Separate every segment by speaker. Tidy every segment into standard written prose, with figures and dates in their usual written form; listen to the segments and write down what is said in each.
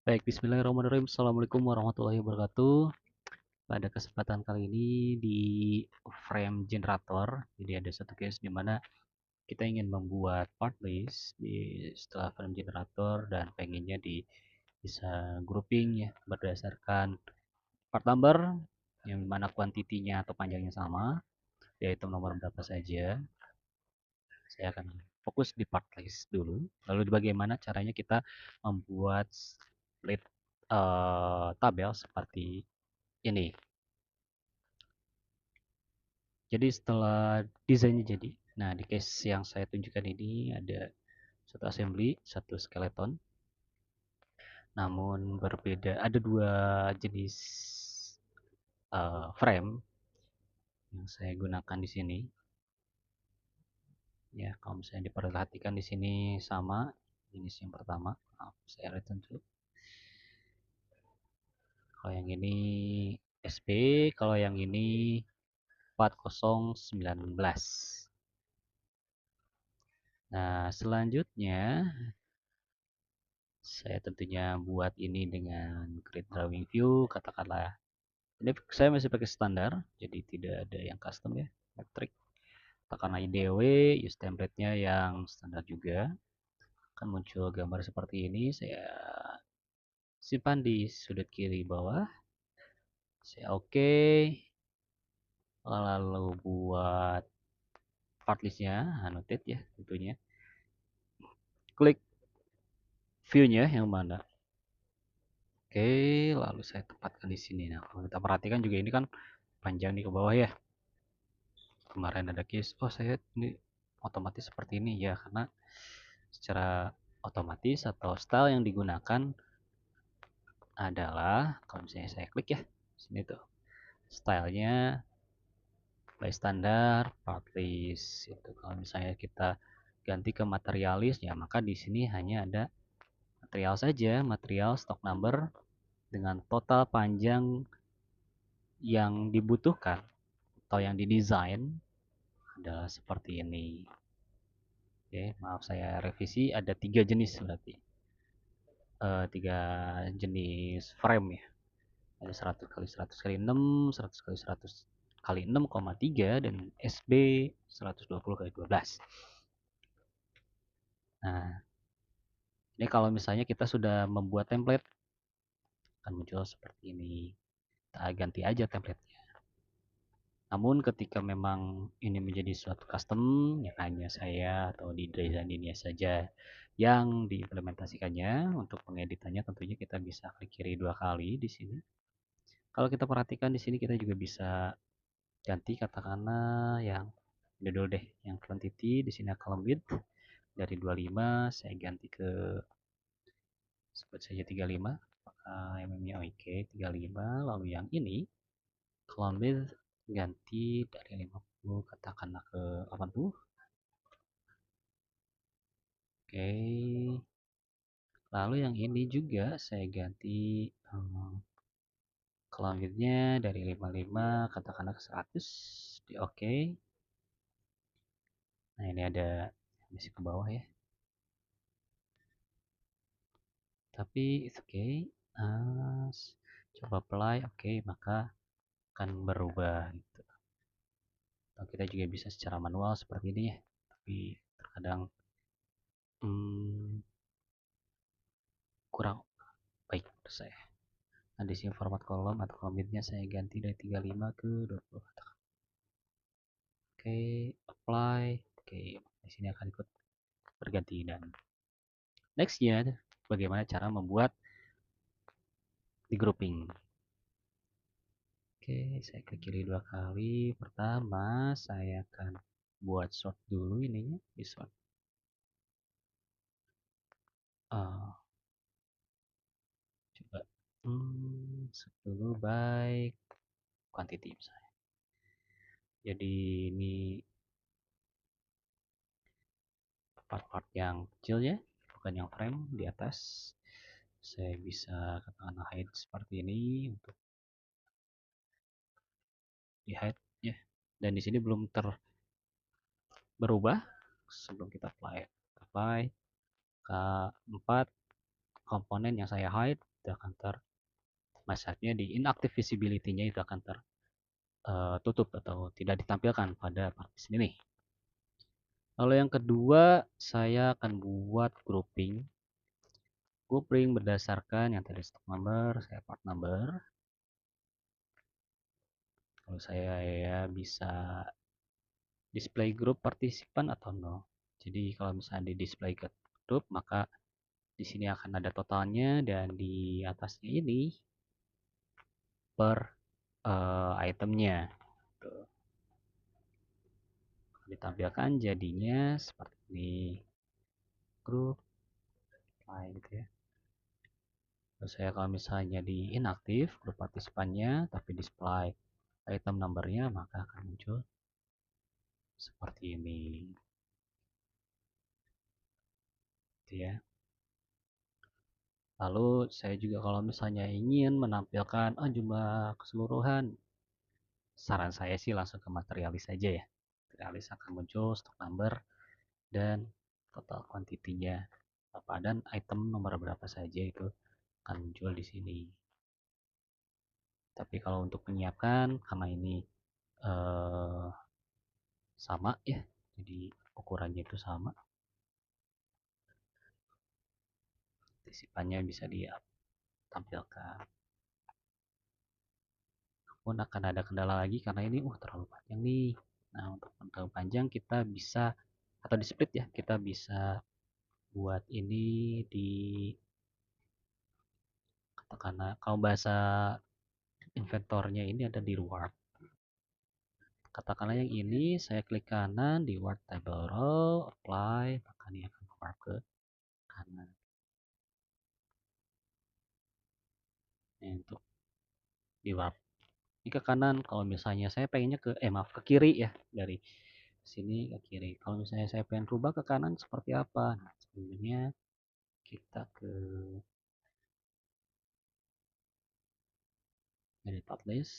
Speaker 1: Baik, bismillahirrahmanirrahim. Assalamualaikum warahmatullahi wabarakatuh. Pada kesempatan kali ini di frame generator, jadi ada satu case di mana kita ingin membuat part list di setelah frame generator dan pengennya bisa grouping ya berdasarkan part number yang mana kuantitinya atau panjangnya sama, yaitu nomor berapa saja. Saya akan fokus di part list dulu. Lalu bagaimana caranya kita membuat split tabel seperti ini. Jadi setelah desainnya jadi, nah di case yang saya tunjukkan ini ada satu assembly, satu skeleton, namun berbeda. Ada dua jenis frame yang saya gunakan di sini. Ya, kalau misalnya diperhatikan di sini sama jenis yang pertama. Maaf, saya return dulu. Kalau yang ini SP, kalau yang ini 4019. Nah, selanjutnya saya tentunya buat ini dengan grid drawing view, katakanlah. Ini saya masih pakai standar, jadi tidak ada yang custom ya, metric. Katakanlah IDW, use template-nya yang standar juga. Akan muncul gambar seperti ini, saya simpan di sudut kiri bawah. Saya oke. Lalu buat part list-nya, annotate ya tentunya. Klik view-nya yang mana. Oke, lalu saya tempatkan di sini. Nah, kalau kita perhatikan juga ini kan panjang nih ke bawah ya. Kemarin ada case, oh saya ini otomatis seperti ini ya, karena secara otomatis atau style yang digunakan adalah, kalau misalnya saya klik ya, sini tuh, stylenya by standar, part list. Itu kalau misalnya kita ganti ke materialis, ya maka di sini hanya ada material saja, material stock number dengan total panjang yang dibutuhkan atau yang didesain adalah seperti ini. Oke, maaf saya revisi, ada 3 jenis berarti. 3 jenis frame ya. Ada 100 kali 100 kali 6, 100 kali 100 kali 6,3 dan SB 120 kali 12. Nah, ini kalau misalnya kita sudah membuat template akan muncul seperti ini. Kita ganti aja template-nya. Namun ketika memang ini menjadi suatu custom, ya hanya saya atau di desain ini saja yang diimplementasikannya. Untuk pengeditannya tentunya kita bisa klik kiri 2 kali di sini. Kalau kita perhatikan di sini kita juga bisa ganti katakanlah yang ini dulu deh, yang quantity di sini column width dari 25 saya ganti ke sebut saja 35. mm-nya oke 35. Lalu yang ini column width ganti dari 50 katakanlah ke 80. Oke. Lalu yang ini juga saya ganti column width-nya dari 55 katakanlah ke 100. Di oke. Nah, ini ada masih ke bawah ya. Tapi it's okay. Coba apply, oke, maka akan berubah gitu. Atau kita juga bisa secara manual seperti ini ya. Tapi terkadang kurang baik menurut saya. Nah, di sini format kolom atau komitnya saya ganti dari 35 ke 20. Oke, apply. Oke, di sini akan ikut berganti dan nextnya bagaimana cara membuat di grouping. Oke, saya klik kiri 2 kali. Pertama, saya akan buat sort dulu ininya di sort. Coba sort dulu by quantity misalnya. Jadi ini part-part yang kecil ya, bukan yang frame di atas. Saya bisa katakan hide seperti ini untuk di hide ya. Dan di sini belum berubah sebelum kita apply. Apply ke 4 komponen yang saya hide itu akan maksudnya di inactive visibility-nya itu akan tertutup atau tidak ditampilkan pada partition ini. Lalu yang kedua, saya akan buat grouping berdasarkan yang tadi stock number, saya part number. Kalau saya ya bisa display grup partisipan atau no. Jadi kalau misalnya di display ke grup, maka di sini akan ada totalnya dan di atasnya ini per itemnya. Tuh. Ditampilkan jadinya seperti ini. Grup lain gitu ya. Terus saya kalau misalnya di inaktif grup partisipannya tapi display item numbernya, maka akan muncul seperti ini. Gitu ya. Lalu saya juga kalau misalnya ingin menampilkan jumlah keseluruhan, saran saya sih langsung ke materialis aja ya. Materialis akan muncul stock number dan total quantity-nya apa dan item nomor berapa saja itu akan muncul di sini. Tapi kalau untuk menyiapkan karena ini eh, sama ya, jadi ukurannya itu sama, tisipannya bisa ditampilkan. Pun akan ada kendala lagi karena ini terlalu panjang nih. Nah, untuk terlalu panjang kita bisa atau di split ya, kita bisa buat ini di katakanlah kalau bahasa inventornya ini ada di warp. Katakanlah yang ini saya klik kanan di warp table row, apply, maka ini akan warp ke kanan. Ini untuk di warp ini ke kanan. Kalau misalnya saya pengennya maaf ke kiri ya, dari sini ke kiri. Kalau misalnya saya pengen rubah ke kanan seperti apa? Nah, sebenarnya kita ke edit path list,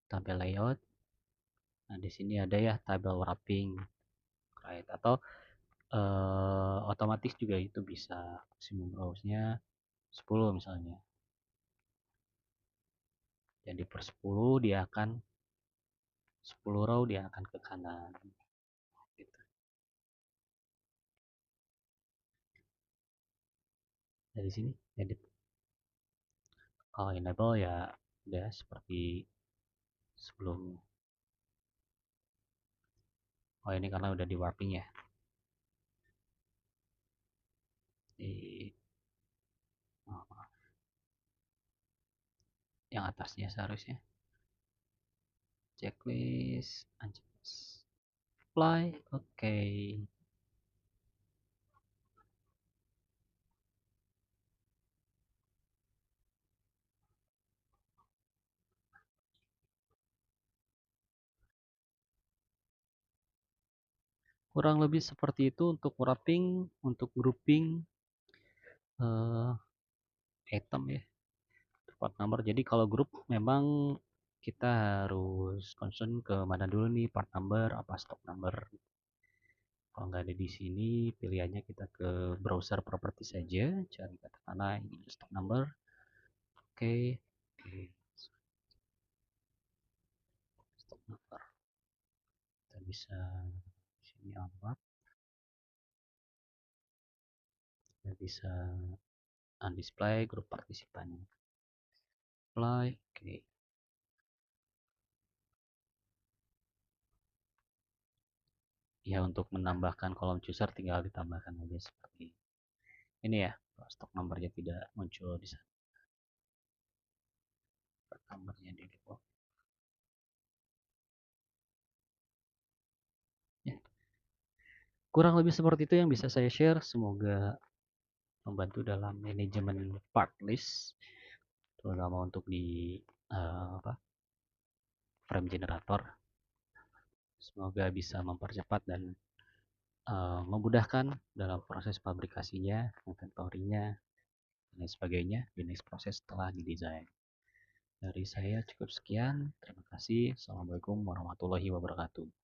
Speaker 1: tabel layout. Nah, di sini ada ya tabel wrapping, right? Atau otomatis juga itu bisa maksimum rows-nya 10 misalnya. Jadi per 10 dia akan 10 row dia akan ke kanan. Gitu. Dari sini edit. Kalau enable ya udah seperti sebelum. Oh ini karena udah di warping ya. Di oh, yang atasnya seharusnya checklist apply oke. Okay. Kurang lebih seperti itu untuk wrapping, untuk grouping item ya, part number. Jadi kalau grup memang kita harus concern ke mana dulu nih, part number apa stock number. Kalau nggak ada di sini, pilihannya kita ke browser property saja, cari katakanlah ini stock number. Oke, oke. Stock number. Kita bisa sini unlock. Kita bisa undisplay grup partisipan. Apply, oke. Ya untuk menambahkan kolom chooser tinggal ditambahkan aja seperti ini ya. Stok nomornya tidak muncul di sana. Nomornya di default. Ya. Kurang lebih seperti itu yang bisa saya share. Semoga membantu dalam manajemen part list, terutama untuk di frame generator. Semoga bisa mempercepat dan memudahkan dalam proses pabrikasinya, inventory-nya, dan lain sebagainya di next proses setelah didesain. Dari saya cukup sekian. Terima kasih. Assalamualaikum warahmatullahi wabarakatuh.